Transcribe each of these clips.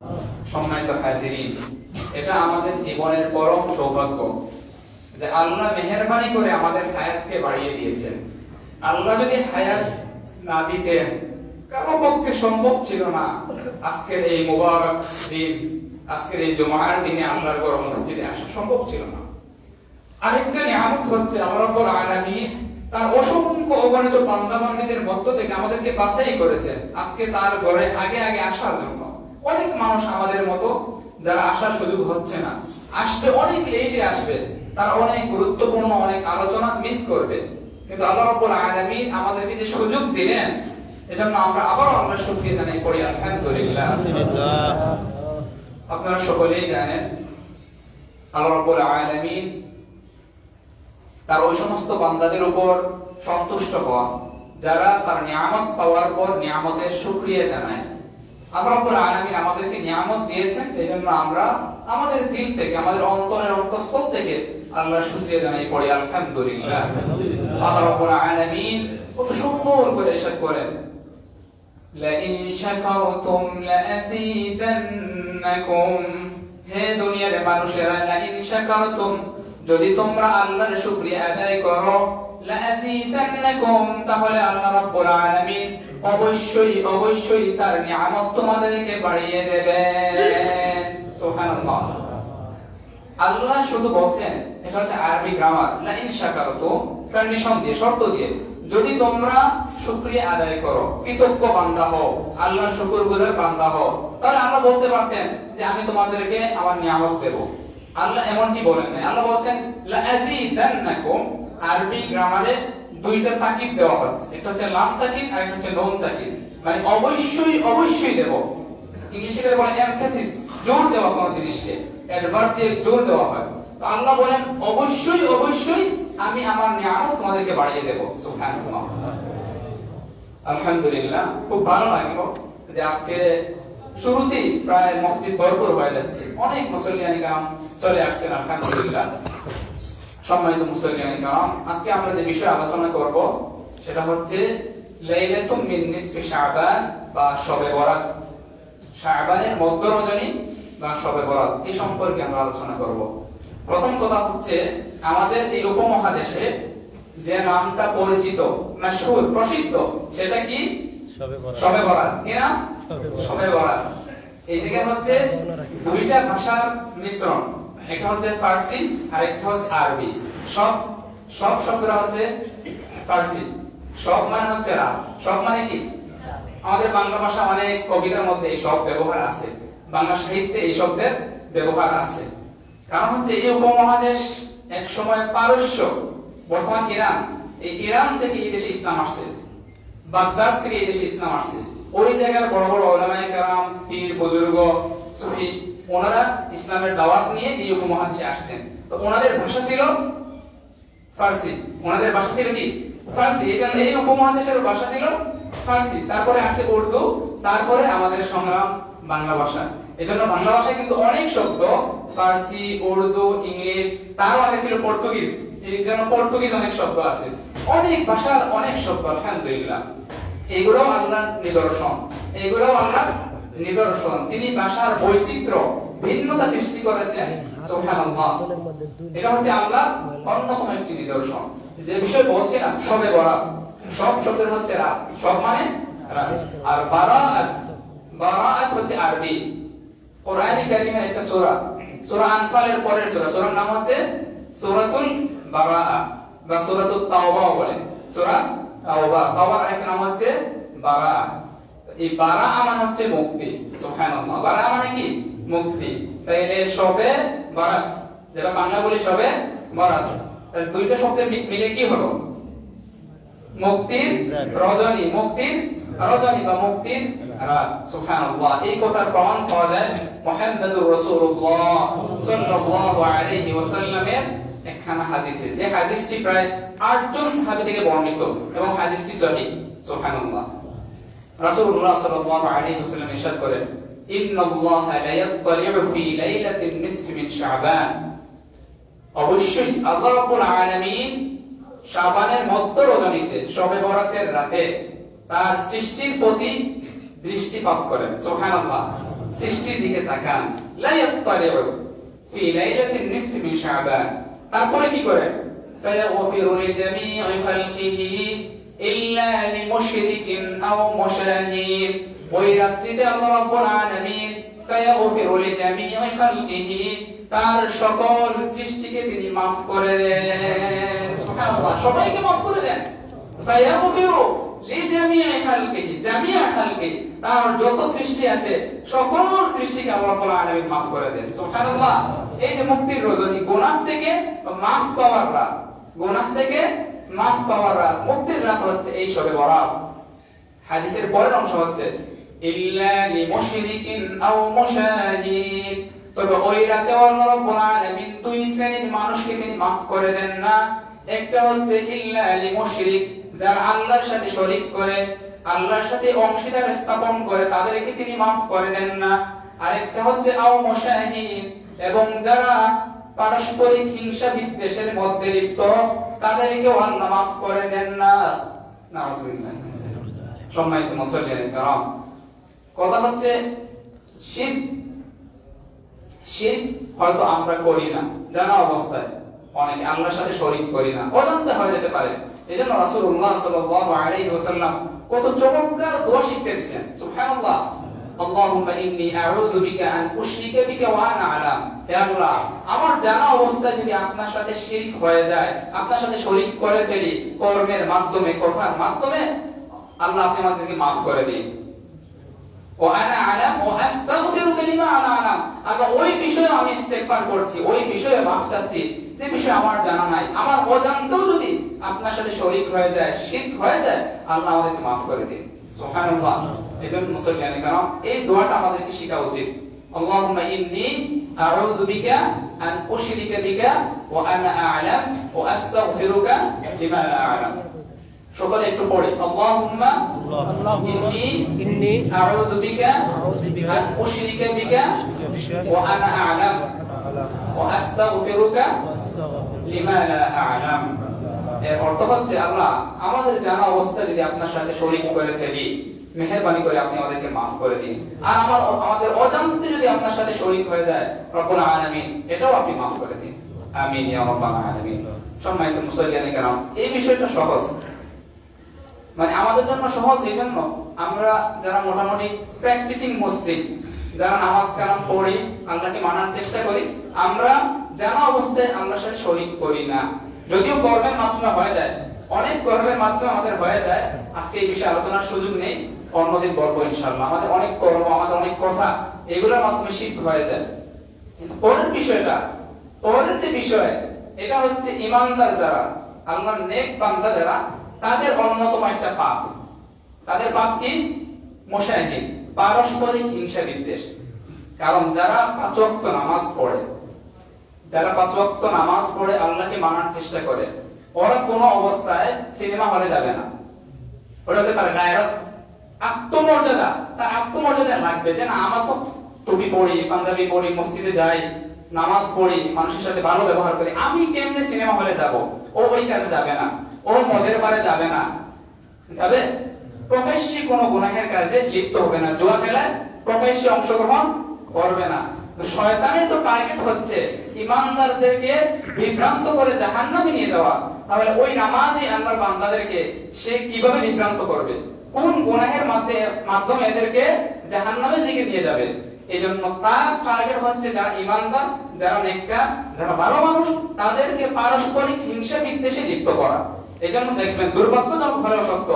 সম্মানিত হাজিরিন, এটা আমাদের জীবনের পরম সৌভাগ্য যে আল্লাহ মেহেরবানি করে আমাদের হায়াতকে বাড়িয়ে দিয়েছেন। আল্লাহ যদি হায়াত না দিতেন কারো পক্ষে সম্ভব ছিল না আজকের এই মুবারক দিন, আজকের এই জুমার দিনে আল্লাহর ঘর মসজিদে আসা সম্ভব ছিল না। আরেকটা নিয়ামত হচ্ছে আল্লাহ রাব্বুল আলামিন তার অসংখ্য অগণিত বান্দা-বান্দীদের মধ্য থেকে আমাদেরকে বাছাই করেছেন আজকে তার ঘরে আগে আগে আসার জন্য। অনেক মানুষ আমাদের মতো যারা আসার সুযোগ হচ্ছে না, আসবে অনেক লেটে আসবে, তারা অনেক গুরুত্বপূর্ণ অনেক আলোচনা মিস করবে, কিন্তু আল্লাহ রাব্বুল আলামিন আমাদেরকে যে সুযোগ দিলেন এজন্য আমরা আবার আল্লাহর শুকরিয়া জানাই পড়ি আলহামদুলিল্লাহ। আপনারা সকলেই জানেন আল্লাহ রাব্বুল আলামিন তার ওই সমস্ত বান্দাদের উপর সন্তুষ্ট হন যারা তার নিয়ামত পাওয়ার পর নিয়ামতের শুকরিয়া জানায়। আল্লাহ রাব্বুল আলামিন আমাদেরকে নিয়ামত দিয়েছেন, এজন্য আমরা আমাদের দিল থেকে, আমাদের অন্তরের অন্তঃস্থল থেকে আল্লাহর শুকরিয়া জানাই পড়ি আলহামদুলিল্লাহ। আল্লাহ রাব্বুল আলামিন কত সুন্দর করে ইরশাদ করেন, লা ইন শাকারতুম লা আযীদান্নাকুম, হে দুনিয়ার মানুষেরা, লা ইন শাকারতুম, যদি তোমরা আল্লাহর শুকরিয়া আদায় করো, লা আযীদান্নাকুম, তাহলে আল্লাহ রাব্বুল আলামিন অবশ্যই অবশ্যই তার নিয়ামত তোমাদেরকে বাড়িয়ে দেবেন। সুবহানাল্লাহ। আল্লাহ শুধু বলেন, এটা হচ্ছে আরবি গ্রামার, লা ইন শাকারতুম, কন্ডিশন দিয়ে, শর্ত দিয়ে, যদি তোমরা শুকরিয়া আদায় করো, কৃতজ্ঞ বান্দা হও, আল্লাহর শুকরগুজার বান্দা হও, তাহলে আল্লাহ বলতে পারতেন যে আমি তোমাদেরকে আমার নিয়ামত দেব। আল্লাহ এমনটি বলেন না, আল্লাহ বলেন লা আযীদান্নাকুম। আরবি গ্রামারে দুইটা তাকিদ দেওয়া হচ্ছে, একটা হচ্ছে লাম তাকিদ আর একটা হচ্ছে নুন তাকিদ, মানে অবশ্যই অবশ্যই দেব। ইংলিশে বলে এমফাসিস, জোর দেওয়া কোন জিনিসকে, অ্যাডভার্ব দিয়ে জোর দেওয়া হয়। তো আল্লাহ বলেন অবশ্যই অবশ্যই আমি আমার নিয়ামত তোমাদেরকে বাড়িয়ে দেব। সুবহানাল্লাহ। আলহামদুলিল্লাহ। খুব ভালো লাগলো যে আজকে শুরুতেই প্রায় মসজিদ ভরপুর হয়ে যাচ্ছে, অনেক মুসল্লিয়ান کرام চলে আসছেন আলহামদুলিল্লাহ। সম্মানিত মুসল্লিয়ান کرام, আজকে আমরা যে বিষয়ে আলোচনা করব সেটা হচ্ছে লাইলাতুম মিন নিসফি শাবান বা শবে বরাত, শাবানের মধ্য রজনী বা শবে বরাত, এই সম্পর্কে আমরা আলোচনা করব। প্রথম কথা হচ্ছে আমাদের এই উপমহাদেশে যে নামটা পরিচিত, মাশহুর, প্রসিদ্ধ, সেটা কি? শবে বরাত। কি নাম? শবে বরাত। এই জায়গায় হচ্ছে দুইটা ভাষার মিশ্রণ, একটা হচ্ছে ফার্সি আর একটা হচ্ছে আরবি। সব শব্দটা হচ্ছে ফার্সি। সব মানে হচ্ছে রাত। সব মানে কি? আমাদের বাংলা ভাষা অনেক কবিতার মধ্যে এই সব ব্যবহার আছে, বাংলা সাহিত্যে এই শব্দের ব্যবহার আছে। কারণ হচ্ছে এই উপমহাদেশ এক সময় পারস্য, বর্তমান ইরান, এই ইরান থেকে এই দেশে ইসলাম আসছে, বাগদাদ থেকে এই দেশে ইসলাম আসছে। ওই জায়গার বড় বড় উলামায়ে কেরাম, পীর বুজুর্গ, সুফি, ওনারা ইসলামের দাওয়াত নিয়ে এই উপমহাদেশে আসছেন। তো ওনাদের ভাষা ছিল ফার্সি। ওনাদের ভাষা ছিল কি? ফার্সি। এই উপমহাদেশের ভাষা ছিল ফার্সি, তারপরে আছে উর্দু, তারপরে আমাদের সংগ্রাম বাংলা ভাষা। এজন্য বাংলা ভাষায় কিন্তু অনেক শব্দ ফার্সি, উর্দু, ইংলিশ, তারও আগে ছিল পর্তুগিজ। এই জন্য পর্তুগিজ অনেক শব্দ আছে, অনেক ভাষার অনেক শব্দ আলহামদুলিল্লাহ। এগুলো আল্লাহর নিদর্শন, এগুলো আল্লাহর নিদর্শন। তিনি ভাষার বৈচিত্র্য, ভিন্নতা সৃষ্টি করেছেন। সুবহানাল্লাহ। এটা হচ্ছে আল্লাহ অন্যতম একটি নিদর্শন। যে বিষয় বলছে না শবে বরাত, সব শব্দের হচ্ছে রাত, সব মানে রাত। আর বারাত, বারাত হচ্ছে আরবি। কোরআনে কারীমের একটা সূরা, সূরা আনফালের পরের সূরা, সূরার নাম হচ্ছে সূরাতুল বারাআ বা সূরাতুত তাওবা বলে। সূরা তাওবা, তাওবার আরেকটা নাম হচ্ছে বারাআ। এই বারাআ মানে হচ্ছে মুক্তি। সুবহানাল্লাহ। বারাআ মানে কি? মুক্তি। তাইলে শবে বরাত, যেটা বাংলা বলি শবে বরাত, তাহলে দুইটা শব্দের মিলে কি হলো? মুক্তির রজনী, মুক্তির রজনী বা মুক্তির রাত। সুবহানাল্লাহ। এই কথার প্রমাণ পাওয়া যায় মুহাম্মদুর রাসূলুল্লাহ সাল্লাল্লাহু আলাইহি ওয়াসাল্লামের একখানা হাদিসে, যে হাদিসটি প্রায় 8 জন সাহাবী থেকে বর্ণিত এবং হাদিসটি সহিহ। সুবহানাল্লাহ। রাসূলুল্লাহ সাল্লাল্লাহু আলাইহি ওয়াসাল্লাম ইরশাদ করেন, ইন্নাল্লাহা লা ইয়াত্তালিউ ফি লাইলাতিন নিসফি মিন শাবান, অবশ্যই আল্লাহ রাব্বুল আলামিন শাবানের মধ্য রজনীতে, শবে বরাতের রাতে তার সৃষ্টির প্রতি দৃষ্টিপাত করেন। সুবহানাল্লাহ। সৃষ্টির দিকে তাকান, লা ইয়াত্তালিউ ফি লাইলাতিন নিসফি মিন শাবান, তারপরে কি করে ফায়াগফিরু লিজামি'i খালকিহি ইল্লা লিমুশরিকিন আও মুশাহিদ, ওই রাত্রিতে আল্লাহ রাব্বুল আলামিন ফায়াগফিরু লিজামি'i খালকিহি, তার সকল সৃষ্টিকে তিনি maaf করে দেন। সুবহানাল্লাহ, সবাইকে maaf করে দেন। ফায়াগফিরু লিজামি'i খালকিহি, জামি'a খালকি, তার যত সৃষ্টি আছে সকল সৃষ্টিকে আল্লাহ রাব্বুল আলামিন maaf করে দেন। সুবহানাল্লাহ, এই যে মুক্তির রজনী, গুনাহ থেকে maaf পাওয়ার রাত, গুনাহ থেকে maaf পাওয়ার রাত, মুক্তির রাত হচ্ছে এই শবে বরাত। হাদিসের পরের অংশ হচ্ছে ইল্লা লিমুশরিকিন আও মুশাহিদ, তবে ওই রাতে আল্লাহ রাব্বুল আলামিন দুই শ্রেণীর মানুষকে তিনি maaf করে দেন না। একটা হচ্ছে ইল্লা লিমুশরিক, যারা আল্লাহর সাথে শরীক করে, আল্লাহর সাথে অংশীদার স্থাপন করে, তাদেরকে তিনি maaf করে দেন না। আরেকটা হচ্ছে আও মুশাহিদ, এবং যারা পারস্পরিক হিংসা বিদ্বেষের মধ্যে লিপ্ত, তাদেরকেও আল্লাহ maaf করে দেন না। নাউযুবিল্লাহ। সম্মানিত মুসল্লিয়ান কিরাম, কথা হচ্ছে শিরক, শিরক হয়তো আমরা করি না, জানা অবস্থায় অনেকে আল্লাহর সাথে শরীক করি না, অজান্তে হয়ে যেতে পারে। এজন্য রাসূলুল্লাহ সাল্লাল্লাহু আলাইহি ওয়াসাল্লাম কত চমৎকার দোয়া শিখিয়েছেন। সুবহানাল্লাহ, আল্লাহুম্মা ইন্নী আউযু বিকা আন উশরিকা বিকা ওয়া আনা আলাম, হে আল্লাহ, আমার জানা অবস্থায় যদি আপনার সাথে শিরক হয়ে যায়, আপনার সাথে শরীক করে ফেলি কর্মের মাধ্যমে, কথার মাধ্যমে, আল্লাহ আপনি আমাদেরকে maaf করে দিন। ওয়া আনা আলাম ওয়া আস্তাগফিরুকা লিমা আনা আলাম, আল্লাহ ওই বিষয়ে আমি ইস্তেগফার করছি, ওই বিষয়ে maaf চাচ্ছি যে বিষয় আমার জানা নাই, আমার অজান্তেও যদি আপনার সাথে শরীক হয়ে যায়, শিরক হয়ে যায়, আল্লাহ আমাদেরকে maaf করে দিন। সুবহানাল্লাহ। এজন্য মুসলিয়ান কিরাম, এই দোয়াটা আমাদেরকে শেখা উচিত। আল্লাহুম্মা ইন্নী আউযু বিকা আন উশরিকা বিকা ওয়া আনা আ'লাম ওয়া আস্তাগফিরুকা লিমা লা আ'লাম। সকলে একটু পড়ি, আল্লাহুম্মা ইন্নী আউযু বিকা আন উশরিকা বিকা ওয়া আনা আ'লাম ওয়া আস্তাগফিরুকা লিমা লা আ'লাম। এর অর্থ হচ্ছে, আল্লাহ আমাদের জানা অবস্থা যদি আপনার সাথে শরীক করে ফেলি, মেহেরবানি করে আপনি আমাদেরকে maaf করে দিন। আর আমাদের অজান্তে যদি আপনার সাথে শরীক হয়ে যায়, রব্বুল আলামিন, এটাও আপনি maaf করে দিন। আমিন ইয়া রাব্বাল আলামিন। সম্মানিত মুসল্লিয়ান কিরাম, এই বিষয়টা সহজ, মানে আমাদের জন্য সহজ এই জন্য আমরা যারা মোটামুটি প্র্যাকটিসিং মুসলিম, যারা নামাজ কালাম পড়ি, আল্লাহকে মানার চেষ্টা করি, আমরা জানা অবস্থায় আল্লাহর সাথে শরীক করি না। যদিও কর্মের মাধ্যমে হয়ে যায়, অনেক কর্মের মাধ্যমে আমাদের হয়ে যায়, আজকে এই বিষয়ে আলোচনার সুযোগ নেই, অন্যদিন বলবো ইনশাআল্লাহ। আমাদের অনেক কর্ম, আমাদের অনেক কথা, এগুলোর মাধ্যমে শিরক হয়ে যায়। কিন্তু পরের বিষয়টা, পরের যে বিষয়, এটা হচ্ছে ঈমানদার যারা, আল্লাহর নেক বান্দা যারা, তাদের অন্যতম একটা পাপ। তাদের পাপ কি? মুশাহিদ, পারস্পরিক হিংসা বিদ্বেষ। কারণ যারা 5 ওয়াক্ত নামাজ পড়ে, যারা 5 ওয়াক্ত নামাজ পড়ে আল্লাহকে মানার চেষ্টা করে, ওরা কোনো অবস্থায় সিনেমা হলে যাবে না। ওটা হচ্ছে তার গায়রত, আত্মমর্যাদা, তার আত্মমর্যাদা লাগবে যে না, আমার তো টুপি পড়ি, পাঞ্জাবি পড়ি, মসজিদে যাই, নামাজ পড়ি, মানুষের সাথে ভালো ব্যবহার করি, আমি কেমনে সিনেমা হলে যাব? ও ওই কাজে যাবে না, ও মদের বারে যাবে না, যাবে প্রকাশ্যে কোনো গুনাহের কাজে লিপ্ত হবে না, জুয়া খেলায় প্রকাশ্যে অংশগ্রহণ করবে না। শয়তানের তো টার্গেট হচ্ছে ঈমানদারদেরকে বিভ্রান্ত করে জাহান্নামে নিয়ে যাওয়া। তাহলে ওই নামাজি আল্লাহর বান্দাদেরকে সে কিভাবে বিভ্রান্ত করবে? কোন গুনাহের মাধ্যমে এদেরকে জাহান্নামের দিকে নিয়ে যাবে? এজন্য তার টার্গেট হচ্ছে যারা ঈমানদার, যারা নেককার, যারা ভালো মানুষ, তাদেরকে পারস্পরিক হিংসা বিদ্বেষে লিপ্ত করা। এজন্য দেখবেন, দুর্ভাগ্যজনক হলেও সত্য,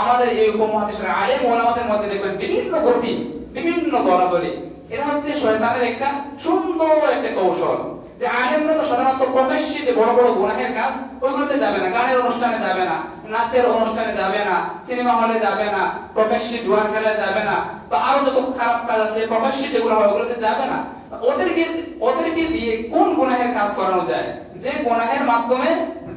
আমাদের এই উপমহাদেশের আলেম ওলামাদের মধ্যে দেখবেন বিভিন্ন গ্রুপিং, বিভিন্ন দলাদলি। এটা হচ্ছে শয়তানের একটা সুন্দর একটা কৌশল, যে আলেমরা তো সাধারণত প্রকাশ্যে যে বড় বড় গুনাহের কাজ, ওইগুলোতে যাবে না, গানের অনুষ্ঠানে যাবে না, নাচের অনুষ্ঠানে যাবে না, সিনেমা হলে যাবে না, প্রকাশ্যে জুয়া খেলায় যাবে না, বা আরো যত খারাপ কাজ আছে প্রকাশ্যে যেগুলো হয় ওগুলোতে যাবে না। ওদেরকে দিয়ে কোন গুনাহের কাজ করানো যায়, যে গুনাহের মাধ্যমে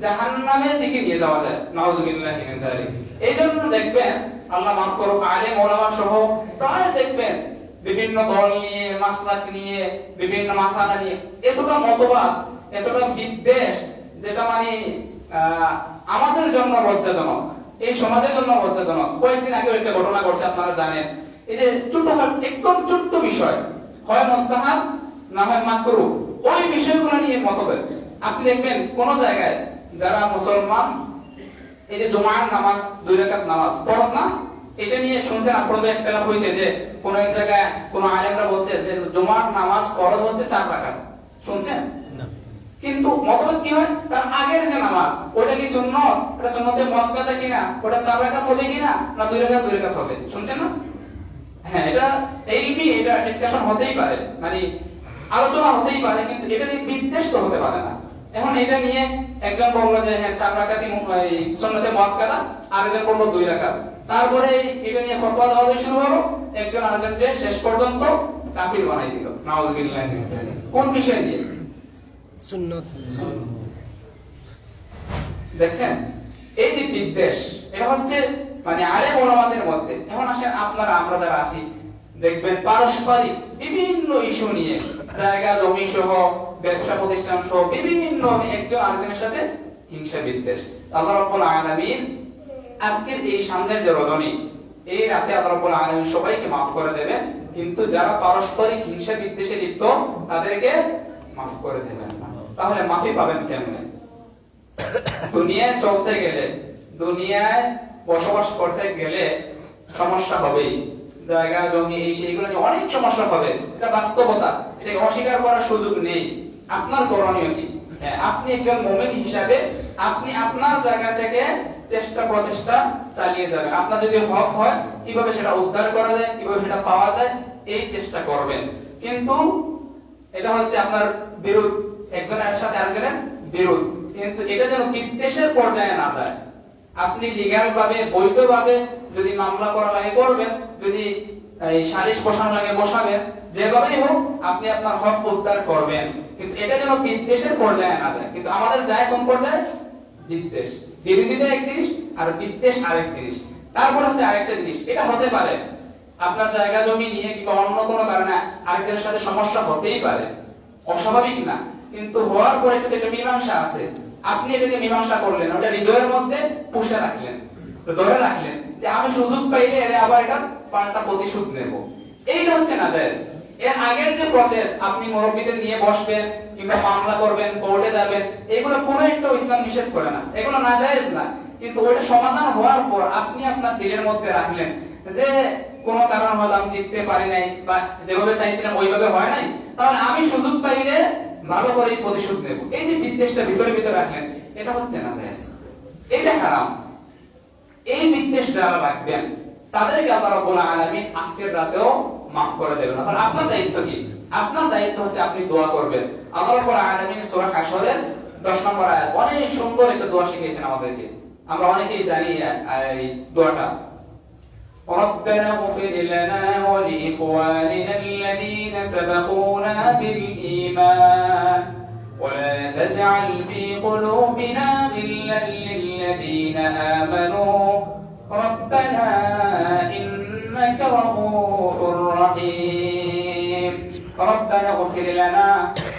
জাহান্নামের দিকে নিয়ে যাওয়া যায়? নাউযুবিল্লাহি মিন যালিক। এইজন্য দেখবেন, আল্লাহ মাফ করুক, আলেম ওলামা সহ প্রায় দেখবেন বিভিন্ন দল নিয়ে, মাসলাক নিয়ে, বিভিন্ন মাসালা নিয়ে এতটা মতবাদ, এতটা বিদ্বেষ, যেটা মানে আমাদের জন্য লজ্জাজনক, এই সমাজের জন্য লজ্জাজনক। কয়েকদিন আগে একটা ঘটনা ঘটছে, আপনারা জানেন, এই যে ছোট একদম ছোট্ট বিষয়, হয় মুস্তাহাব না হয় মাকরুহ, ওই বিষয়গুলো নিয়ে মতভেদ। আপনি দেখবেন কোন জায়গায় যারা মুসলমান এই যে জুমার নামাজ 2 রাকাত নামাজ ফরজ না, এটা নিয়ে শুনছেন আপনাদের একতলাফ হইতে যে কোন এক জায়গায় কোন আলেমরা বলছে যে জুমার নামাজ ফরজ হচ্ছে 4 রাকাত, শুনছেন? কিন্তু মতভেদ কি হয়, তার আগের যে নামাজ ওটা কি সুন্নাত, এটা সুন্নতে মুআক্কাদা কিনা, ওটা 4 রাকাত হবে কিনা না 2 রাকাত হবে, শুনছেন না? হ্যাঁ, এটা ইলমি, এটা ডিসকাশন হতেই পারে, মানে আলোচনা হতেই পারে, কিন্তু এটা নিয়ে বিদ্বেষ তো হতে পারে না। এখন এটা নিয়ে একজন বলল যে হ্যাঁ 4 রাকাতই সুন্নতে মুআক্কাদা, আরেকজন বলল 2 রাকাত, তারপরে এটা নিয়ে ফতোয়া দেওয়া শুরু হলো, একজন আরেকজনকে শেষ পর্যন্ত কাফির বানাই দিল, নাউযুবিল্লাহি মিন যালিক। কোন বিষয় নিয়ে? সুন্নাত। দেখছেন এই যে বিদ্বেষ, এটা হচ্ছে মানে আলেম ওলামাদের মধ্যে। এখন আসেন আপনারা আমরা যারা আছি, দেখবেন পারস্পরিক বিভিন্ন ইস্যু নিয়ে জায়গা জমি সহ ব্যবসা প্রতিষ্ঠান সহ বিভিন্ন একজন আরেকজনের সাথে হিংসা বিদ্বেষ। আল্লাহ রাব্বুল আলামিন আজকের এই সামনের যে রজনী, এই রাতে আল্লাহ রাব্বুল আলামিন সবাইকে মাফ করে দেবেন, কিন্তু যারা পারস্পরিক হিংসা বিদ্বেষে লিপ্ত তাদেরকে মাফ করে দেবেন না। তাহলে মাফি পাবেন কেমনে? দুনিয়ায় চলতে গেলে, দুনিয়ায় বসবাস করতে গেলে সমস্যা হবেই, জায়গা জমি এই সেইগুলো নিয়ে অনেক সমস্যা হবে, এটা বাস্তবতা, এটা অস্বীকার করার সুযোগ নেই। আপনার করণীয় কি? আপনি একজন মুমিন হিসাবে আপনি আপনার জায়গা থেকে প্রচেষ্টা চালিয়ে যাবেন। আপনার যদি হক হয়, কিভাবে সেটা উদ্ধার করা যায়, কিভাবে সেটা পাওয়া যায়, এই চেষ্টা করবেন। কিন্তু এটা হচ্ছে আপনার বিরোধ, একজনের সাথে আরেকজনের বিরোধ, কিন্তু এটা যেন বিদ্বেষের পর্যায়ে না যায়। আপনি লিগ্যাল ভাবে, বৈধ ভাবে যদি মামলা করা লাগে করবেন, যদি সালিশ বসানো লাগে বসাবেন, যেভাবেই হোক আপনি আপনার হক উদ্ধার করবেন, কিন্তু এটা যেন বিদ্বেষের পর্যায়ে না যায়। কিন্তু আমাদের যায় কোন পর্যায়ে? বিদ্বেষ। বিরোধিতা এক জিনিস আর বিদ্বেষ আরেক জিনিস। তারপর হচ্ছে আরেকটা জিনিস, এটা হতে পারে আপনার জায়গা জমি নিয়ে কিংবা অন্য কোনো কারণে আরেকজনের সাথে সমস্যা হতেই পারে, অস্বাভাবিক না, কিন্তু হওয়ার পরে একটা মীমাংসা আছে। আপনি এটাকে মীমাংসা করলেন, ওটা হৃদয়ের মধ্যে পুষে রাখলেন, ধরে রাখলেন যে আমি সুযোগ পাইলে এর আবার এটা পাল্টা প্রতিশোধ নেব, এইটা হচ্ছে নাজায়েজ। এর আগের যে প্রসেস, আপনি মুরব্বিদের নিয়ে বসবেন কিংবা মামলা করবেন, কোর্টে যাবেন, এগুলো কোনো একটা ইসলাম নিষেধ করে না, এগুলো নাজায়েজ না। কিন্তু ওইটা সমাধান হওয়ার পর আপনি আপনার দিলের মধ্যে রাখলেন যে কোনো কারণ হয়তো আমি জিততে পারি নাই বা যেভাবে চাইছিলাম ওইভাবে হয় নাই, তাহলে আমি সুযোগ পাইলে ভালো করে প্রতিশোধ নেব, এই যে বিদ্বেষটা ভিতরে ভিতরে রাখলেন, এটা হচ্ছে নাজায়েজ, এটা হারাম। এই বিদ্বেষ যারা রাখবেন তাদেরকে আল্লাহ রাব্বুল আলামিন আজকের রাতেও মাফ করে দেবেন। তাহলে আপনার দায়িত্ব কি? আপনার দায়িত্ব হচ্ছে আপনি দোয়া করবেন। আল্লাহ রাব্বুল আলামিন সূরা হাশরের 10 নম্বর আয়াত অনেক সুন্দর একটা দোয়া শিখিয়েছেন আমাদেরকে, আমরা অনেকেই জানি এই দোয়াটা। ربنا اغفر لنا ولإخواننا الذين سبقونا بالإيمان ولا تجعل في قلوبنا غلا للذين آمنوا ربنا إنك رؤوف رحيم ربنا اغفر لنا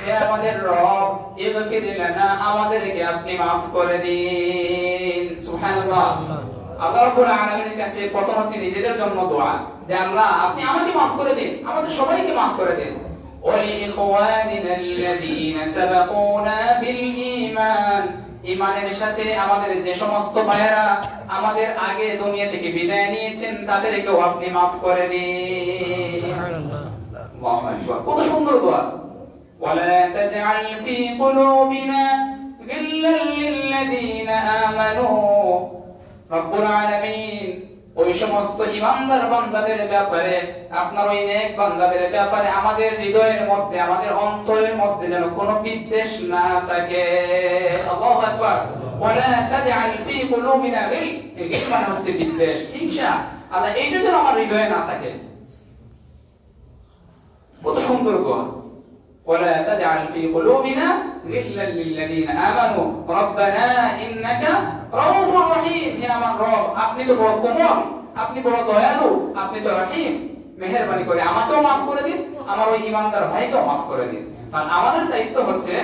يا আমাদের রব اغفر لنا আমাদেরকে আপনি maaf করে দিন। সুবহানাল্লাহ। আল্লাহ রাব্বুল আলামিনের কাছে প্রথম হচ্ছে নিজেদের জন্য দোয়া, যে আল্লাহ আপনি আমাকে maaf করে দিন, আমাদের সবাইকে maaf করে দিন। ওয়ালিইখওয়ানিনা আল্লাযীনা সাবাকুনা বিল ঈমান, ঈমানের সাথে আমাদের যে সমস্ত ভাইয়েরা আমাদের আগে দুনিয়া থেকে বিদায় নিয়েছেন তাদেরকেও আপনি maaf করে দিন। সুবহানাল্লাহ। আল্লাহু আকবার। কত সুন্দর দোয়া। ওয়ালা তাজআল ফি কুলুবিনা গিল্লাল লিল্লাযীনা আমানু, রব্বুল আলামিন ওই সমস্ত ঈমানদার বান্দাদের ব্যাপারে, আপনার ওই নেক বান্দাদের ব্যাপারে আমাদের হৃদয়ের মধ্যে, আমাদের অন্তরের মধ্যে যেন কোনো বিদ্বেষ না থাকে। আল্লাহু আকবার। ওয়ালা তাজআল ফি কুলুবিনা গিল, গিল মানে হচ্ছে বিদ্বেষ, হিংসা, আল্লাহ এইটা যেন আমার হৃদয়ে না থাকে। কত সুন্দর দোয়া। ولا تجعل في قلوبنا غلا للذين آمنوا ربنا إنك رؤوف رحيم। হে আমার রব, আপনি তো বড় কোমল, আপনি বড় দয়ালু, আপনি তো রহিম, মেহেরবানি করে আমাকেও maaf করে দিন, আমার ওই ঈমানদার ভাইকেও maaf করে দিন। কারণ আমাদের দায়িত্ব হচ্ছে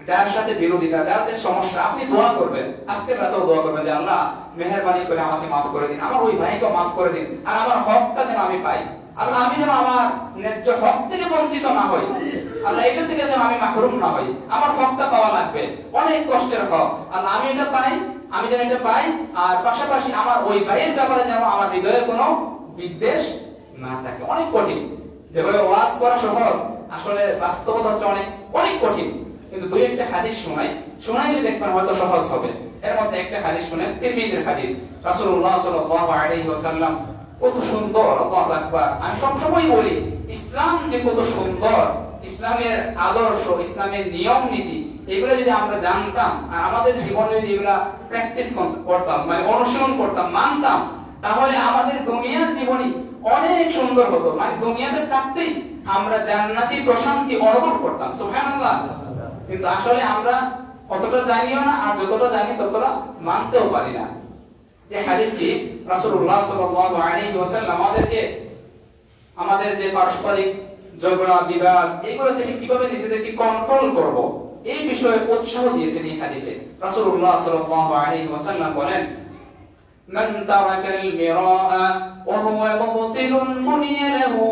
যার সাথে বিরোধিতা, যাদের সমস্যা, আপনি দোয়া করবেন, আজকে রাতেও দোয়া করবেন যে আল্লাহ মেহেরবানি করে আমাকে maaf করে দিন, আমার ওই ভাইকেও maaf করে দিন, আর আমার হকটা যেন আমি পাই। আল্লাহ আমি যেন আমার ন্যায্য হক থেকে বঞ্চিত না হই, আল্লাহ এটা থেকে যেন আমি মাহরুম না হই, আমার হকটা পাওয়া লাগবে, অনেক কষ্টের হক, আল্লাহ আমি এটা পাই, আমি যেন এটা পাই, আর পাশাপাশি আমার ওই ভাইয়ের ব্যাপারে যেন আমার হৃদয়ে কোনো বিদ্বেষ না থাকে। অনেক কঠিন, যেভাবে ওয়াজ করা সহজ, আসলে বাস্তবতা হচ্ছে অনেক অনেক কঠিন। কিন্তু দুই একটা হাদিস শোনাইলে দেখবেন হয়তো সহজ হবে। এর মধ্যে একটা হাদিস শুনেন, তিরমিজির হাদিস। রাসূলুল্লাহ সাল্লাল্লাহু আলাইহি ওয়াসাল্লাম কত সুন্দর, আল্লাহু আকবার। আমি সবসময় বলি ইসলাম যে কত সুন্দর, ইসলামের আদর্শ, ইসলামের নিয়ম নীতি, এগুলো যদি আমরা জানতাম আর আমাদের জীবনে যদি এগুলা প্র্যাকটিস করতাম, মানে অনুশীলন করতাম, মানতাম, তাহলে আমাদের দুনিয়ার জীবনী অনেক সুন্দর হতো। মানে দুনিয়াতে থাকতেই আমরা জান্নাতি প্রশান্তি অনুভব করতাম। সুবহানাল্লাহ। কিন্তু আসলে আমরা অতটা জানিও না, আর যতটা জানি ততটা মানতেও পারি না। যে হাদিসটি রাসূলুল্লাহ সাল্লাল্লাহু আলাইহি ওয়াসাল্লাম আমাদের যে পারস্পরিক ঝগড়া বিবাদ এগুলো থেকে কিভাবে নিজেদেরকে কন্ট্রোল করব এই বিষয়ে উৎসাহ দিয়েছেন এই হাদিসে। রাসূলুল্লাহ সাল্লাল্লাহু আলাইহি ওয়াসাল্লাম বলেন, মান তারাকাল মিরাআ ওয়া হুয়া মুবতিলুন বুনিয়া লাহু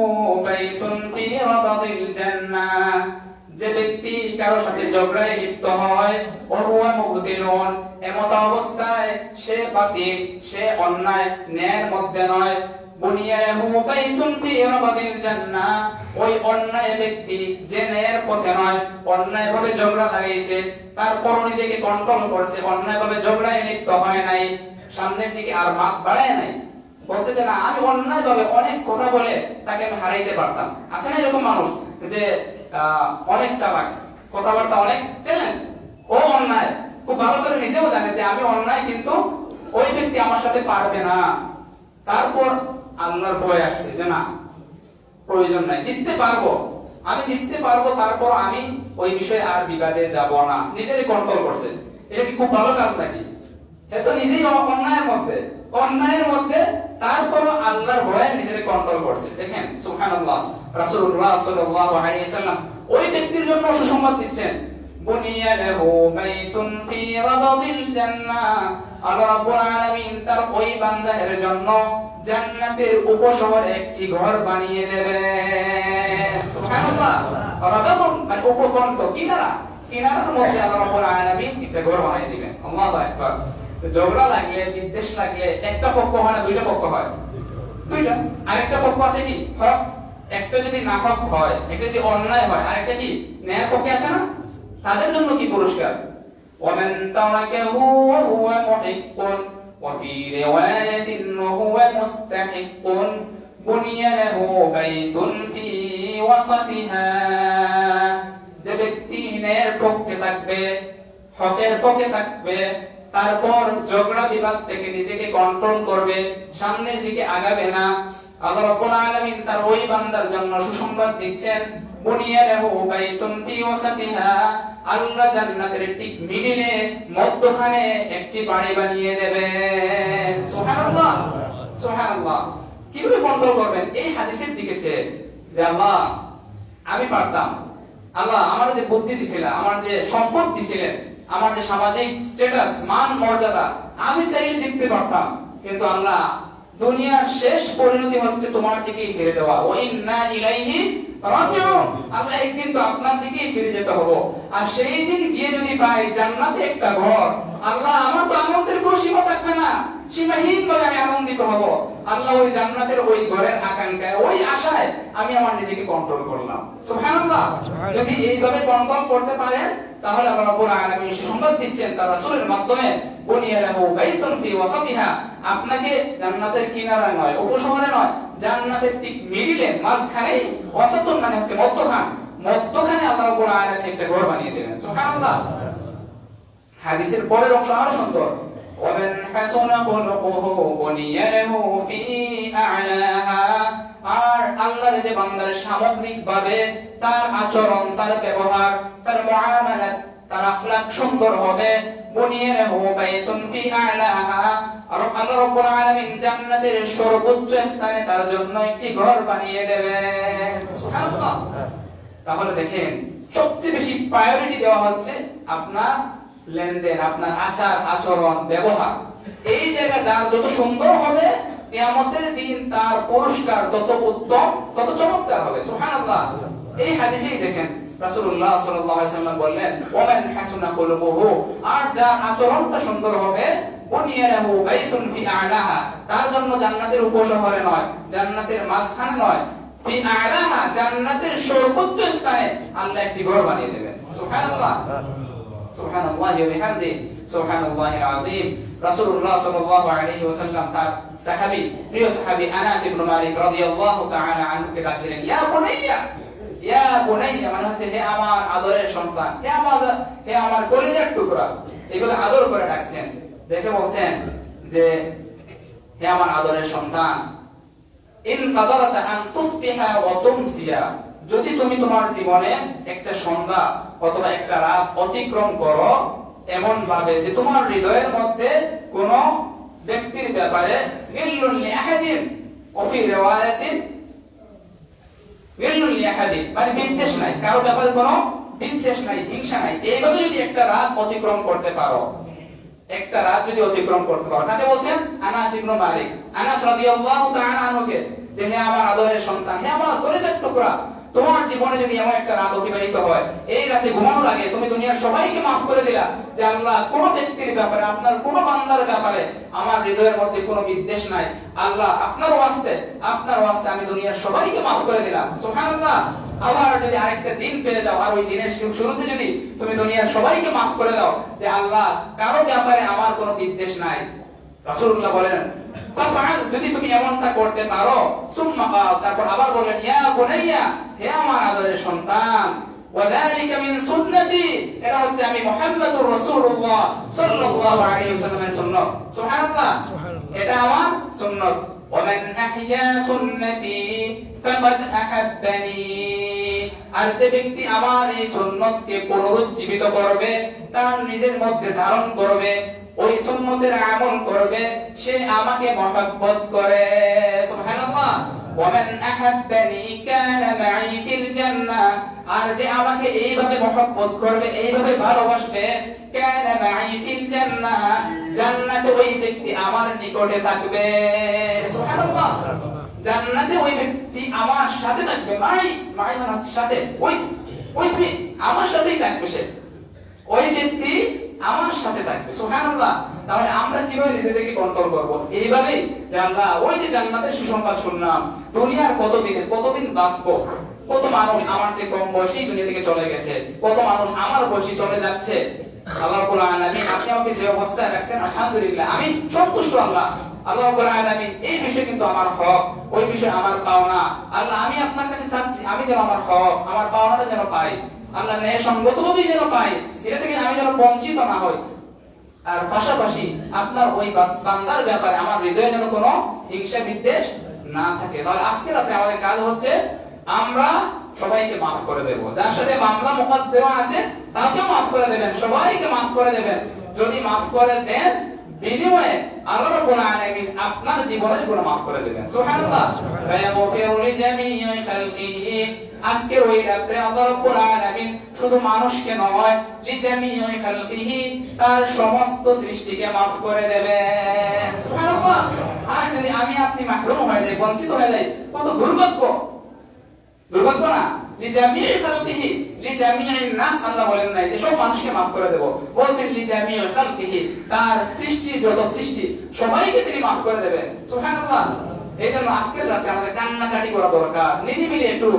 বাইতুন ফি রাবাদিল জান্নাহ। যে ব্যক্তি কারো সাথে ঝগড়ায় লিপ্ত হয়, ওয়া হুয়া মুবতিলুন, এমত অবস্থায় সে বাতিল, সে অন্যায়, ন্যায়ের মধ্যে নয়। বুনিয়া লাহু বাইতুন ফি রাবাদিল জান্নাহ, ওই অন্যায় ব্যক্তি যে ন্যায়ের পথে নয়, অন্যায় ভাবে ঝগড়া লাগাইছে, তারপর নিজেকে কন্ট্রোল করছে, অন্যায় ভাবে ঝগড়ায় লিপ্ত হয় নাই, সামনের দিকে আর মাপ বাড়ায় নাই, বলছে যে না আমি অন্যায় ভাবে অনেক কথা বলে তাকে আমি হারাইতে পারতাম। আছে না এরকম মানুষ যে অনেক চালাক, কথাবার্তা অনেক ট্যালেন্ট, ও অন্যায় খুব ভালো করে নিজেও জানে যে আমি অন্যায়, কিন্তু ওই ব্যক্তি আমার সাথে পারবে না। তারপর আল্লাহর ভয় আসছে যে না প্রয়োজন নাই, জিততে পারবো, আমি জিততে পারবো, তারপর আমি ওই বিষয়ে আর বিবাদে যাব না, নিজেরই কন্ট্রোল করছে। এটা কি খুব ভালো কাজ নাকি? এ তো নিজেই অন্যায়ের মধ্যে তারপর আল্লাহর ভয়ে নিজেকে কন্ট্রোল করছে। দেখেন সুবহানাল্লাহ। রাসূলুল্লাহ সাল্লাল্লাহু আলাইহি ওয়াসাল্লাম ওই ব্যক্তির জন্য সুসংবাদ দিচ্ছেন, বুনিয়া লাহু বাইতুন ফি রাবাদিল জান্নাহ, আল্লাহ রাব্বুল আলামিন তার ওই বান্দার জন্য জান্নাতের উপশহরে একটি ঘর বানিয়ে দেবেন। সুবহানাল্লাহ। রাবাদুন মানে উপকণ্ঠ, কিনারার মধ্যে আল্লাহ রাব্বুল আলামিন একটা ঘর বানিয়ে দিবেন। আল্লাহু আকবার। ঝগড়া লাগলে, বিদ্বেষ লাগলে একটা পক্ষ হয় না, দুইটা পক্ষ হয়, দুইটা। আরেকটা পক্ষ আছে কি হক, একটা যদি না হক হয়, একটা যদি অন্যায় হয়, আরেকটা কি ন্যায়ের পক্ষে আছে না, তাদের জন্য কি পুরস্কার? ওয়ামান তারাকাহু ওয়া হুয়া মুহিক্কুন ওয়া ফি রিওয়ায়াতিন ওয়া হুয়া মুস্তাহিক্কুন বুনিয়া লাহু বাইতুন ফি ওয়াসাতিহা। যে ব্যক্তি ন্যায়ের পক্ষে থাকবে, হকের পক্ষে থাকবে, তারপর ঝগড়া বিবাদ থেকে নিজেকে কন্ট্রোল করবে, সামনের দিকে আগাবে না, আল্লাহ রাব্বুল আলামিন তার ওই বান্দার জন্য সুসংবাদ দিচ্ছেন, বুনিয়া লাহু বাইতুন ফি ওয়াসাতিহা, আল্লাহ জান্নাতের ঠিক মিডিলে, মধ্যখানে একটি বাড়ি বানিয়ে দেবেন। সুবহানাল্লাহ, সুবহানাল্লাহ। কিভাবে কন্ট্রোল করবেন? এই হাদিসের দিকে চেয়ে যে আল্লাহ আমি পারতাম, আল্লাহ আমার যে বুদ্ধি দিছিলেন, আমার যে সম্পদ দিছিলেন, আমার যে সামাজিক স্ট্যাটাস, মান মর্যাদা, আমি চাইলে জিততে পারতাম, কিন্তু আল্লাহ দুনিয়ার শেষ পরিণতি হচ্ছে তোমার দিকেই ফিরে যাওয়া। ওয়া ইন্না ইলাইহি রাজিউন। আল্লাহ একদিন তো আপনার দিকেই ফিরে যেতে হবে, আর সেই দিন গিয়ে যদি পাই জান্নাতে একটা ঘর, আল্লাহ আমার তো আনন্দের কোনো সীমা থাকবে না, সীমাহীন ভাবে আমি আনন্দিত হব। আল্লাহ ওই জান্নাতের ওই ঘরের আকাঙ্ক্ষায়, ওই আশায় আমি আমার নিজেকে কন্ট্রোল করলাম। সুবহানাল্লাহ। যদি এইভাবে কন্ট্রোল করতে পারেন, তাহলে আল্লাহ রাব্বুল আলামিন সুসংবাদ দিচ্ছেন তার রাসূলের মাধ্যমে, বুনিয়া লাহু বাইতুন ফি ওয়াসাতিহা, আপনাকে জান্নাতের কিনারায় নয়, উপশহরে নয়, জান্নাতের ঠিক মিডিলে, মাঝখানে, ওয়াসাতুন মানে হচ্ছে মধ্যখানে আল্লাহ রাব্বুল আলামিন একটা ঘর বানিয়ে দেবেন। সুবহানাল্লাহ। হাদিসের পরের অংশ আরো সুন্দর, ومن حسن خلقه بني له في أعلاها। আর আল্লাহর যে বান্দার সামগ্রিক ভাবে তার আচরণ, তার ব্যবহার, তার মুআমালাত, তার আখলাক সুন্দর হবে, বুনিয়া লাহু বাইতুন ফি আ'লাহা, আর আল্লাহ রাব্বুল আলামিন জান্নাতের সর্বোচ্চ স্থানে তার জন্য একটি ঘর বানিয়ে দেবেন। সুবহানাল্লাহ। তাহলে দেখেন সবচেয়ে বেশি প্রায়োরিটি দেওয়া হচ্ছে আপনার লেনদেন, আপনার আচার আচরণ, ব্যবহার। এই জায়গা যার যত সুন্দর হবে কিয়ামতের দিন তার পুরস্কার তত উত্তম তত চমৎকার হবে। সুবহানাল্লাহ। এই হাদিসেই দেখেন রাসূলুল্লাহ সাল্লাল্লাহু আলাইহি ওয়াসাল্লাম বললেন, ওমান হাসুনা কুলুবুহু, আর যার আচরণটা সুন্দর হবে, বুনিয়ালাহু বাইতুন ফি আ'লাহা, তার জন্য জান্নাতের উপশহরে নয়, জান্নাতের মাঝখানে নয়, ফি আ'লাহা, জান্নাতের সর্বোচ্চ স্থানে আল্লাহ একটি ঘর বানিয়ে দেবেন। সুবহানাল্লাহ, সুবহানাল্লাহি ওয়া বিহামদিহি, সুবহানাল্লাহিল আযীম। রাসূলুল্লাহ সাল্লাল্লাহু আলাইহি ওয়াসাল্লাম তার সাহাবী, প্রিয় সাহাবী আনাস ইবনে মালিক রাদিয়াল্লাহু তাআলা আনহুকে ডাক দিলেন, ইয়া বুনাইয়া, ইয়া বুনাইয়া, মানে হচ্ছে হে আমার আদরের সন্তান, হে আমার কলিজার টুকরা, এগুলো আদর করে ডাকছেন। দেখে বলছেন যে হে আমার আদরের সন্তান, ইন কাদারাতা আন তুসবিহা ওয়া তুমসিয়া, যদি তুমি তোমার জীবনে একটা সন্ধ্যা অথবা একটা রাত অতিক্রম করো এমন ভাবে যে তোমার হৃদয়ের মধ্যে কোন ব্যক্তির ব্যাপারে গিল্লুন লিআহাদিন ওয়া ফি রিওয়ায়াতিন গিল্লুন লিআহাদিন, মানে বিদ্বেষ নাই, কারো ব্যাপারে কোনো বিদ্বেষ নাই, হিংসা নাই, এইভাবে যদি একটা রাত অতিক্রম করতে পারো, একটা রাত যদি অতিক্রম করতে পারো। তাকে বলছেন আনাস ইবনে মালিক, আনাস রাদিয়াল্লাহু তাআলা আনহুকে, যে হে আমার আদরের সন্তান, হে আমার কলিজার টুকরা, তোমার জীবনে যদি এমন একটা রাত অতিবাহিত হয়, এই রাতে ঘুমানোর আগে তুমি দুনিয়ার সবাইকে মাফ করে দিলা, যে আল্লাহ কোন ব্যক্তির ব্যাপারে, আপনার কোন বান্দার ব্যাপারে আমার হৃদয়ের মধ্যে কোনো বিদ্বেষ নাই, আল্লাহ আপনার ওয়াস্তে আমি দুনিয়ার সবাইকে মাফ করে দিলাম। সুবহানাল্লাহ। আবার যদি আরেকটা দিন পেয়ে যাও, আর ওই দিনের শুরুতে যদি তুমি দুনিয়ার সবাইকে মাফ করে দাও, যে আল্লাহ কারো ব্যাপারে আমার কোনো বিদ্বেষ নাই, রাসূলুল্লাহ বলেন ফাফআল, যদি তুমি এমনটা করতে পারো, সুম্মা ক্বাল, তারপর আবার বলেন, ইয়া বুনাইয়া, হে আমার আদরের সন্তান, ওয়াযালিকা মিন সুন্নতি, এটা হচ্ছে আমি মুহাম্মদুর রাসূলুল্লাহ সাল্লাল্লাহু আলাইহি ওয়াসাল্লামের সুন্নাত। সুবহানাল্লাহ, এটা আমার সুন্নাত। ওয়ামান আহইয়া সুন্নতি ফাকাদ আহাব্বানি, আর যে ব্যক্তি আমার এই সুন্নতকে পুনরুজ্জীবিত করবে, তার নিজের মধ্যে ধারণ করবে, ওই সুন্নতের আমল করবে, সে আমাকে মহব্বত করে। সুবহানাল্লাহ। ওয়ামান আহাব্বানি কানা মাই ফিল জান্নাহ, আর যে আমাকে এইভাবে মহব্বত করবে, এইভাবে ভালোবাসবে, কানা মাই ফিল জান্নাহ, জান্নাতে ওই ব্যক্তি আমার নিকটে থাকবে। সুবহানাল্লাহ। জান্নাতে ওই ব্যক্তি আমার সাথে থাকবে, মাই মানে হচ্ছে সাথে, ওই আমার সাথেই থাকবে, সে ওই ব্যক্তি আমার সাথে থাকবে। সুবহানাল্লাহ। তাহলে আমরা কিভাবে নিজেদেরকে কন্ট্রোল করব? এইভাবেই যে আল্লাহ, ওই যে জান্নাতের সুসংবাদ শুনলাম, দুনিয়ার কতদিন বাঁচবো, কত মানুষ আমার চেয়ে কম বয়সী দুনিয়া থেকে চলে গেছে, কত মানুষ আমার বয়সী চলে যাচ্ছে। আল্লাহ রাব্বুল আলামিন, আপনি আমাকে যে অবস্থায় রাখছেন, আলহামদুলিল্লাহ, আমি সন্তুষ্ট। আল্লাহ রাব্বুল আলামিন, এই বিষয় কিন্তু আমার হক, ওই বিষয় আমার পাওনা। আল্লাহ, আমি আপনার কাছে চাচ্ছি, আমি যেন আমার হক, আমার পাওনাটা যেন পাই, আল্লাহ ন্যায় সঙ্গতভাবে যেন পাই, এটা থেকে আমি যেন বঞ্চিত না হই। আর পাশাপাশি আপনার ওই বান্দার ব্যাপারে আমার হৃদয়ে যেন কোনো হিংসা বিদ্বেষ না থাকে। তাহলে আজকে রাতে আমাদের কাজ হচ্ছে আমরা সবাইকে মাফ করে দেব, যার সাথে মামলা মোকদ্দমা আছে তাকেও মাফ করে দেবেন, সবাইকে মাফ করে দেবেন। যদি মাফ করে দেন, বিনিময়ে আল্লাহ রাব্বুল আলামিন আপনার জীবনের গুনাহ মাফ করে দেবেন। সুবহানাল্লাহ। ফায়াগফিরু লিজামিই খালকিহি, আজকের ওই রাতে আল্লাহ রাব্বুল আলামিন শুধু মানুষকে নয়, লিজামিই খালকিহি, তার সমস্ত সৃষ্টিকে মাফ করে দেবেন। সুবহানাল্লাহ। আর যদি আমি আপনি মাহরুম হয়ে যাই, বঞ্চিত হয়ে যাই, কত দুর্ভাগ্য না? লিজামিই খালকিহি, লিজামিইন নাস, আল্লাহ বলেন নাই যে সব মানুষকে মাফ করে দেব, বলছেন লিজামিই খালকিহি, তার সৃষ্টি, যত সৃষ্টি সবাইকে তিনি মাফ করে দেবেন। সুবহানাল্লাহ। এইজন্য আজকের রাতে আমাদের কান্নাকাটি করা দরকার, নিরিবিলি একটু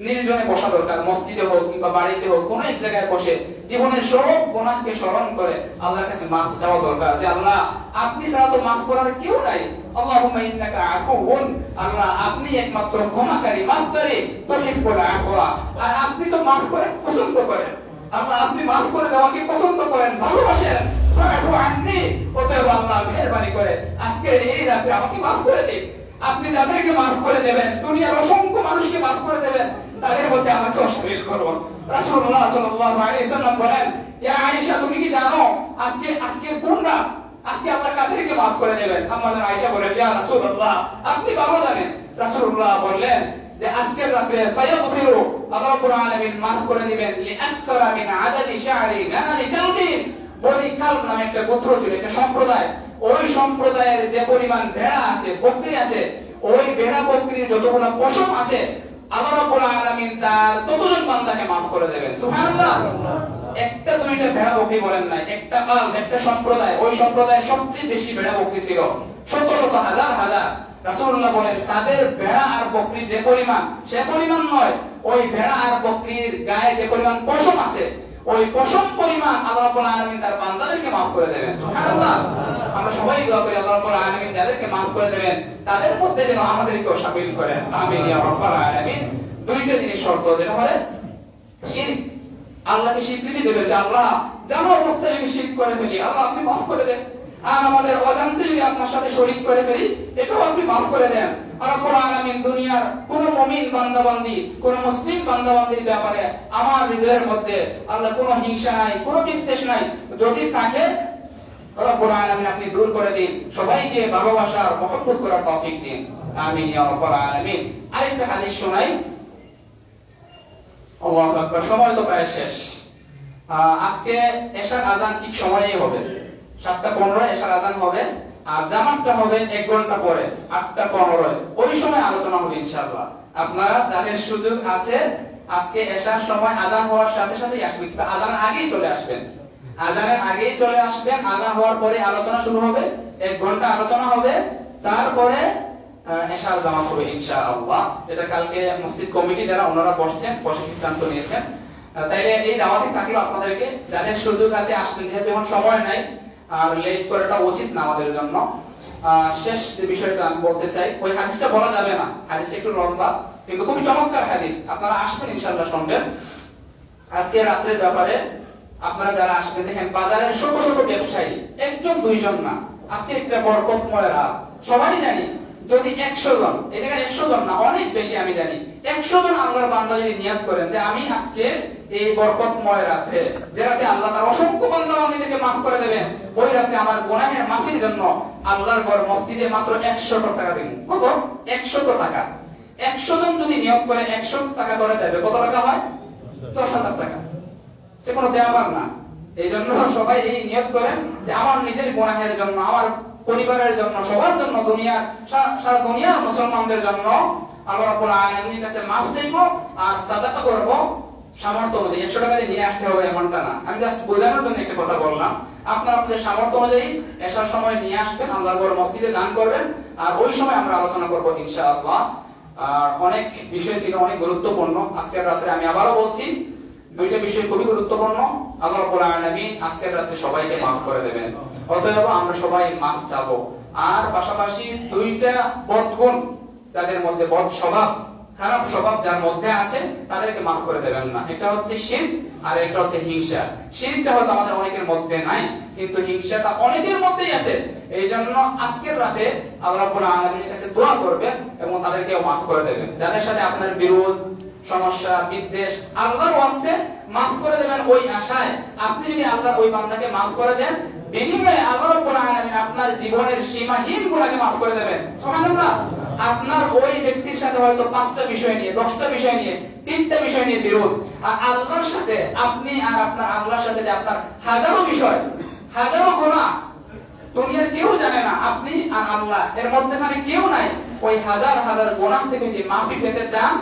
নির্জনে বসা দরকার, মসজিদে হোক কিংবা বাড়িতে হোক, কোন এক জায়গায় বসে জীবনের সব গুনাহকে স্মরণ করে আল্লাহর কাছে মাফ চাওয়া দরকার, যে আল্লাহ, আপনি ছাড়া তো মাফ করার কেউ নাই। আল্লাহুম্মা ইন্নাকা আফুউন, আল্লাহ আপনি একমাত্র ক্ষমাকারী, মাফকারী, তুহিব্বুল আফওয়া, আর আপনি তো মাফ করে পছন্দ করেন। আল্লাহ, আপনি মাফ করে দেওয়াকে পছন্দ করেন, ভালোবাসেন। ফাআফু আন্নি, ওতএব আল্লাহ মেহেরবানি করে আজকে এই রাতে আমাকে মাফ করে দিন। আপনি যাদেরকে মাফ করে দেবেন, দুনিয়ার অসংখ্য মানুষকে মাফ করে দেবেন, তাদের মধ্যে আমাকে শামিল করুন। রাসূলুল্লাহ সাল্লাল্লাহু আলাইহি ওয়াসাল্লাম বলেন, ইয়া আয়েশা, তুমি কি জানো আজকে কোন রাত? আজকে আল্লাহ কাদেরকে মাফ করে দেবেন? আমাদের আয়েশা বলেন, ইয়া রাসূলুল্লাহ, আপনি ভালো জানেন। রাসূলুল্লাহ বললেন যে আজকের রাতে ফায়াগফিরু, আল্লাহ রাব্বুল আলামিন মাফ করে দিবেন, লিআকসারা মিন আদাদি শা'রি গানামি কালবি, বনি কালব নামে একটা গোত্র ছিল, একটা সম্প্রদায়, ওই সম্প্রদায়ের যে পরিমাণ ভেড়া আছে, বকরি আছে, ওই ভেড়া বকরির যতগুলো পশম আছে, আল্লাহ রাব্বুল আলামিন তার ততজন বান্দাকে maaf করে দেবেন। সুবহানাল্লাহ। একটা দুইটা ভেড়া বকরি বলেন না, একটা কাল, একটা সম্প্রদায়, ওই সম্প্রদায়ের সবচেয়ে বেশি ভেড়া বকরি ছিল, শত শত হাজার হাজার। রাসূলুল্লাহ বলেন তাদের ভেড়া আর বকরি যে পরিমাণ, সে পরিমাণ নয়, ওই ভেড়া আর বকরির গায়ে যে পরিমাণ পশম আছে, ওই পশম পরিমাণ আল্লাহ রাব্বুল আলামিন তার বান্দাদেরকে maaf করে দেবেন। সুবহানাল্লাহ। আমরা সবাই দোয়া করি আল্লাহ রাব্বুল আলামিন যাদেরকে maaf করে দেবেন তাদের মধ্যে যেন আমাদেরকেও শামিল করেন, আমিন ইয়া রাব্বাল আলামিন। দুইটা জিনিস শর্ত, যেটা হলো শিরক। আল্লাহকে স্বীকৃতি দেবে যে আল্লাহ জানো অবস্থায় আমি শিরক করে ফেলি, আল্লাহ আপনি maaf করে দেন। আর আমাদের অজান্তে যদি আপনার সাথে শরীক করে ফেলি, এটাও আপনি maaf করে দেন। রব্বুল আলামিন দুনিয়ার কোন মুমিন বান্দাবান্দি, কোন মুসলিম বান্দাবান্দির ব্যাপারে আমার হৃদয়ের মধ্যে আল্লাহ কোন হিংসা নাই, কোন বিদ্বেষ নাই, যদি থাকে রব্বুল আলামিন আপনি দূর করে দিন, সবাইকে ভালোবাসার মহব্বত করার তৌফিক দিন, আমিন ইয়া রাব্বাল আলামিন। আরেকটা হাদিস শোনাই। আল্লাহু আকবার। সময় তো প্রায় শেষ। আজকে এশার আযান ঠিক সময়েই হবে, 7:15 এশার আযান হবে, আর জামাতটা হবে 1 ঘন্টা পরে 8:15। ওই সময় আলোচনা হবে ইনশাআল্লাহ। আপনারা যাদের সুযোগ আছে আজকে এশার সময় আযান হওয়ার সাথে সাথেই আসবেন, আযানের আগেই চলে আসবেন, আযানের আগেই চলে আসবেন। আযান হওয়ার পরে আলোচনা শুরু হবে, 1 ঘন্টা আলোচনা হবে, তারপরে এশার জামাত হবে ইনশাআল্লাহ। এটা কালকে মসজিদ কমিটি যারা ওনারা বসে সিদ্ধান্ত নিয়েছেন। তাইলে এই দাওয়াতই থাকলো আপনাদেরকে, যাদের সুযোগ আছে আসবেন, যেহেতু এখন সময় নাই আর লেট করাটা উচিত না আমাদের জন্য। শেষ যে বিষয়টা আমি বলতে চাই, ওই হাদিসটা বলা যাবে না, হাদিসটা একটু লম্বা কিন্তু খুবই চমৎকার হাদিস। আপনারা আসবেন ইনশাআল্লাহ, শুনবেন। আজকে রাতের ব্যাপারে আপনারা যারা আসবেন, দেখেন বাজারের ছোট ছোট ব্যবসায়ী, একজন দুইজন না, আজকে একটা বরকতময় রাত। সবাই জানি যদি 100 জন, এই জায়গায় 100 জন না, অনেক বেশি, আমি জানি 100 জন আল্লাহর বান্দা যদি নিয়ত করেন যে আমি আজকে এই বরকতময় রাতে, যে রাতে আল্লাহ তার অসংখ্য বান্দাবান্দীদেরকে maaf করে দেবেন, ওই রাতে আমার গুনাহের মাফির জন্য আল্লাহর ঘর মসজিদে মাত্র 100 টাকা দিন। কত? 100 টাকা। 100 জন যদি নিয়ত করে 100 টাকা করে দেবে, কত টাকা হয়? 10,000 টাকা। সে কোনো ব্যাপার না। এই জন্য সবাই এই নিয়ত করেন যে আমার নিজের গুনাহের জন্য, আমার পরিবারের জন্য, সবার জন্য, দুনিয়ার সারা দুনিয়ার মুসলমানদের জন্য আল্লাহ রাব্বুল আলামিনের কাছে maaf চাইবো আর সাদাকা করব। সামর্থ্য অনুযায়ী 100 টাকা দিয়ে নিয়ে আসতে হবে এমনটা না, আমি জাস্ট বোঝানোর জন্য একটা কথা বললাম। আপনারা আপনাদের সামর্থ্য অনুযায়ী এশার সময় নিয়ে আসবেন, আল্লাহর ঘর মসজিদে দান করবেন, আর ওই সময় আমরা আলোচনা করব ইনশাআল্লাহ। আর অনেক বিষয় ছিল, অনেক গুরুত্বপূর্ণ। আজকের রাতে আমি আবারও বলছি, দুইটা বিষয় খুবই গুরুত্বপূর্ণ। আল্লাহ রাব্বুল আলামিন আজকের রাতে সবাইকে maaf করে দেবেন, অতএব আমরা সবাই maaf চাবো। আর পাশাপাশি দুইটা বদগুণ, যাদের মধ্যে বদ স্বভাব, খারাপ স্বভাব যার মধ্যে আছে, তাদেরকে maaf করে দেবেন না। এটা হচ্ছে শিরক আর এটা হচ্ছে হিংসা। শিরকটা হয়তো আমাদের অনেকের মধ্যে নাই, কিন্তু হিংসাটা অনেকের মধ্যেই আছে। এই জন্য আজকের রাতে আল্লাহ রাব্বুল আলামিনের কাছে দোয়া করবেন এবং তাদেরকেও maaf করে দেবেন। যাদের সাথে আপনার বিরোধ, সমস্যা, বিদ্বেষ, আল্লাহর ওয়াস্তে maaf করে দেবেন ওই আশায়। আপনি যদি আল্লাহর ওই বান্দাকে maaf করে দেন, বিনিময়ে আল্লাহ রাব্বুল আলামিন আপনার জীবনের সীমাহীন গুনাহকে maaf করে দেবেন। সুবহানাল্লাহ। আপনার ওই ব্যক্তির সাথে হয়তো 5টা বিষয় নিয়ে, 10টা বিষয় নিয়ে, 3টা বিষয় নিয়ে বিরোধ, আর আল্লাহর সাথে আপনি আর আপনার আল্লাহর সাথে যে আপনার হাজারো বিষয়, হাজারো গুনাহ, দুনিয়ার কেউ জানে না, আপনি আর আল্লাহ এর মধ্যখানে কেউ নাই। ওই হাজার হাজার গুনাহ থেকে যে মাফি পেতে চান,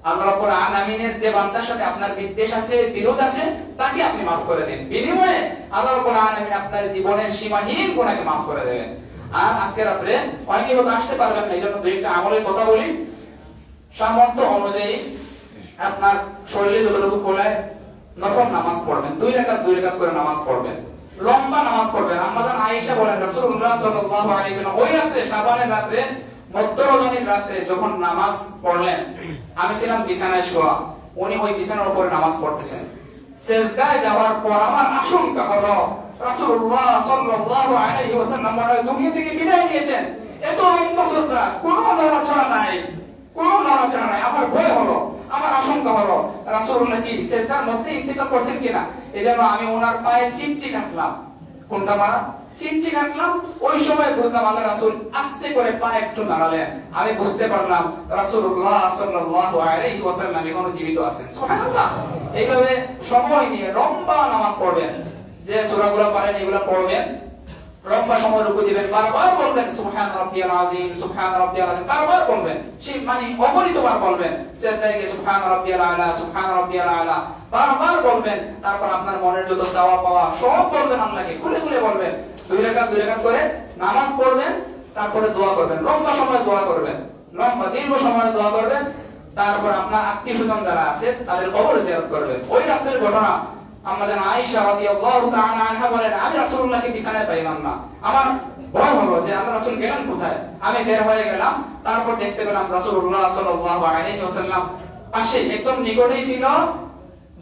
আল্লাহ রাব্বুল আলামিনের যে বান্দার সাথে আপনার বিদ্বেষ আছে, বিরোধ আছে, তাকে আপনি maaf করে দিন। বিনিময়ে আল্লাহ রাব্বুল আলামিন আপনার জীবনের সীমাহীন গুনাহকে maaf করে দেবেন। আর আজকে রাতে অনেকে হয়তো আসতে পারবেন না, এই জন্য দুইটা আমলের কথা বলি। সামর্থ্য অনুযায়ী আপনার শরীরে যতটুকু কোলায় নফল নামাজ পড়বেন, 2 রাকাত করে নামাজ পড়বেন, লম্বা নামাজ পড়বেন। আম্মাজান আয়েশা বলেন রাসূলুল্লাহ সাল্লাল্লাহু আলাইহি ওয়াসাল্লাম ওই রাতে, শাবানের রাতে, মধ্য রজনীর রাতে যখন নামাজ পড়লেন, আমি ছিলাম বিছানায় শোয়া, উনি ওই বিছানার উপরে নামাজ পড়তেছেন। সেজদায় যাওয়ার পর আমার আশঙ্কা হলো রাসূলুল্লাহ সাল্লাল্লাহু আলাইহি ওয়াসাল্লাম দুনিয়া থেকে বিদায় নিয়েছেন, এত লম্বা সেজদা, কোনো নড়াচড়া নাই, কোনো নড়াচড়া নাই। আমার ভয় হলো, আমার আশঙ্কা হলো রাসূলুল্লাহ কি সেজদার মধ্যে ইন্তেকাল করছেন কিনা। এজন্য আমি ওনার পায়ে চিমটি কাটলাম, কোনটা মারা চিমটি কাটলাম। ওই সময় বুঝলাম আল্লাহ রাসূল আস্তে করে পা একটু নাড়ালেন, আমি বুঝতে পারলাম রাসূলুল্লাহ সাল্লাল্লাহু আলাইহি ওয়াসাল্লাম এখনো জীবিত আছেন। সুবহানাল্লাহ। এইভাবে সময় নিয়ে লম্বা নামাজ পড়বেন, যে সূরাগুলো পারেন এগুলো পড়বেন, লম্বা সময় রুকু দিবেন, বারবার বলবেন সুবহান রাব্বিয়াল আযীম, সুবহান রাব্বিয়াল আযীম, বারবার বলবেন, সেই মানে অগণিতবার বলবেন। সেজদায় গিয়ে সুবহান রাব্বিয়াল আলা, সুবহান রাব্বিয়াল আলা বারবার বলবেন। তারপর আপনার মনের যত চাওয়া পাওয়া সব বলবেন, আল্লাহকে খুলে খুলে বলবেন। দুই রাকাত করে নামাজ পড়বেন, তারপরে দোয়া করবেন, লম্বা সময় দোয়া করবেন, লম্বা দীর্ঘ সময় দোয়া করবেন। তারপর আপনার আত্মীয়-স্বজন যারা আছে তাদের কবর জিয়ারত করবেন। ওই রাতের ঘটনা আম্মা জান আয়েশা রাদিয়াল্লাহু তাআলা আনহা বলেন, আমি রাসূলুল্লাহকে বিছানায় পাইলাম না। আমার ভয় হলো যে আল্লাহ রাসূল গেলেন কোথায়। আমি বের হয়ে গেলাম, তারপর দেখতে পেলাম রাসূলুল্লাহ সাল্লাল্লাহু আলাইহি ওয়াসাল্লাম পাশে একদম নিকটেই ছিল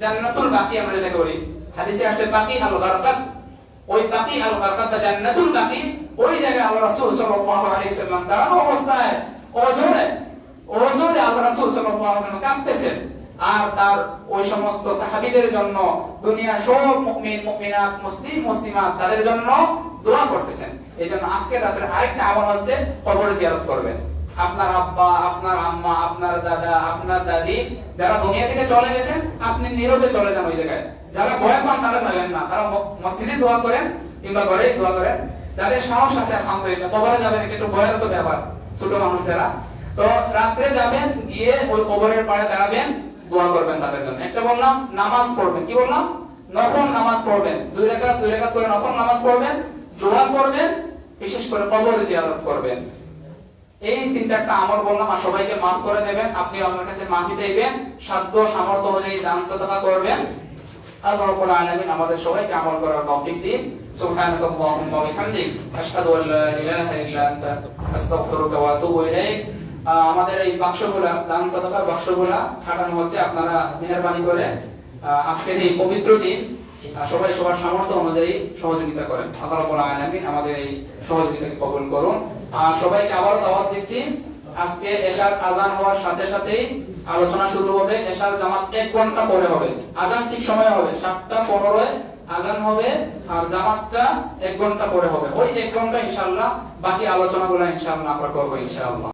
জান্নাতুল বাকি। আমরা যেটা করি হাদিসে আছে বাকি আল গারকাত, ওই বাকি আল গারকাত বা জান্নাতুল বাকি, ওই জায়গায় আল্লাহ রাসূল সাল্লাল্লাহু আলাইহি ওয়াসাল্লাম দাঁড়ানো অবস্থায় ওজোরে আল্লাহ রাসূল সাল্লাল্লাহু আলাইহি ওয়াসাল্লাম কাঁদতেছেন। আর তার ওই সমস্ত সাহাবীদের জন্য, দুনিয়ার সব মুমিন মুমিনাত, মুসলিম মুসলিমাত তাদের জন্য দোয়া করতেছেন। এইজন্য আজকে রাতের আরেকটা আমল হচ্ছে কবরে জিয়ারত করবেন। আপনার আব্বা, আপনার আম্মা, আপনার দাদা, আপনার দাদি যারা দুনিয়া থেকে চলে গেছেন, আপনি নীরবে চলে যান ওই জায়গায়। যারা ভয় পান তারা যাবেন না, তারা মসজিদে দোয়া করেন কিংবা ঘরেই দোয়া করেন। যাদের সাহস আছে আলহামদুলিল্লাহ কবরে যাবেন, এটা একটু ভয়ের তো ব্যাপার, ছোট মানুষ যারা, তো রাত্রে যাবেন, গিয়ে ওই কবরের পাড়ে দাঁড়াবেন, দোয়া করবেন তাদের জন্য। একটা বললাম নামাজ পড়বেন, কি বললাম, নফল নামাজ পড়বেন, দুই রাকাত করে নফল নামাজ পড়বেন, দোয়া করবেন, বিশেষ করে কবর জিয়ারত করবেন। এই 3-4টা আমল বললাম, আর সবাইকে মাফ করে দেবেন। আপনি আপনার কাছে মাফি চাইবেন, সাধ্য সামর্থ্য অনুযায়ী দান সাদাকা করবেন। আল্লাহ রাব্বুল আলামিন আমাদের সবাইকে আমল করার তৌফিক দিন। সুবহানাকাল্লাহুম্মা ওয়া বিহামদিক, আশহাদু আল লা ইলাহা ইল্লা আনতা, আস্তাগফিরুকা ওয়া আতুবু ইলাইক। আমাদের এই বাক্সগুলা, দান সাদাকার বাক্সগুলা ফাটানো হচ্ছে, আপনারা মেহেরবানি করে আজকের এই পবিত্র দিন সবাই সবার সামর্থ্য অনুযায়ী সহযোগিতা করেন। আল্লাহ রাব্বুল আলামিন আমাদের এই সহযোগিতাকে কবুল করুন। আর সবাইকে আবার দাওয়াত দিচ্ছি, আজকে এশার আজান হওয়ার সাথে সাথেই আলোচনা শুরু হবে। এশার জামাত 1 ঘন্টা পরে হবে, আজান ঠিক সময় হবে 7:15 আজান হবে, আর জামাতটা 1 ঘন্টা পরে হবে। ওই 1 ঘন্টা ইনশাআল্লাহ বাকি আলোচনাগুলো ইনশাআল্লাহ আমরা করব ইনশাআল্লাহ।